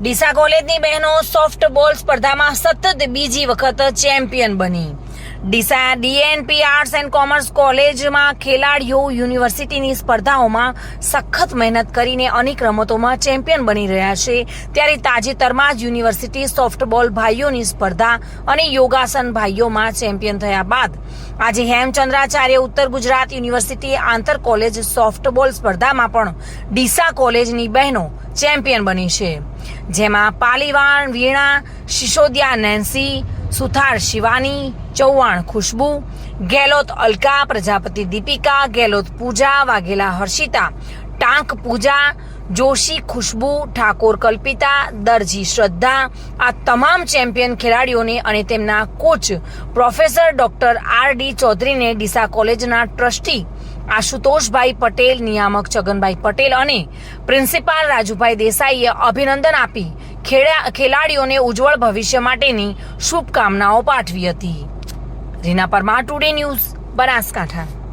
ડીસા કોલેજની બહેનો સોફ્ટબોલ સ્પર્ધામાં સતત બીજી વખત ચેમ્પિયન બની। Deesa DNP arts and commerce કોલેજમાં ખેલાડીઓ યુનિવર્સિટીની સ્પર્ધાઓમાં સખત મહેનત કરીને અનેક રમતોમાં ચેમ્પિયન બની રહ્યા છે। ત્યારે તાજેતરમાં જ યુનિવર્સિટી સોફ્ટબોલ ભાઈઓની સ્પર્ધા અને યોગાસન ભાઈઓમાં ચેમ્પિયન થયા બાદ આજે હેમચંદ્રાચાર્ય ઉત્તર ગુજરાત યુનિવર્સિટી આંતર કોલેજ સોફ્ટબોલ સ્પર્ધામાં પણ ડીસા કોલેજની બહેનો ચેમ્પિયન બની છે, જેમાં પાલીવાણ વીણા સિસોદિયા નેન્સી, સુથાર શિવાની, ચૌહાણ ખુશ્બુ, ગેલોત અલકા, પ્રજાપતિ દીપિકા, ગેલોત પૂજા, વાઘેલા હર્ષિતા, ટાંક પૂજા, જોશી ખુશ્બુ, ઠાકોર કલ્પિતા, દરજી શ્રદ્ધા, આ તમામ ચેમ્પિયન ખેલાડીઓને અને તેમના કોચ પ્રોફેસર ડોક્ટર આર.ડી. ચૌધરીને ડીસા કોલેજના ટ્રસ્ટી આશુતોષભાઈ પટેલ, નિયામક છગનભાઈ પટેલ અને પ્રિન્સિપાલ રાજુભાઈ દેસાઈએ અભિનંદન આપી ખેલાડીઓને ઉજ્જવળ ભવિષ્ય માટેની શુભકામનાઓ પાઠવી હતી। Reena Parmar, today news, Banaskantha.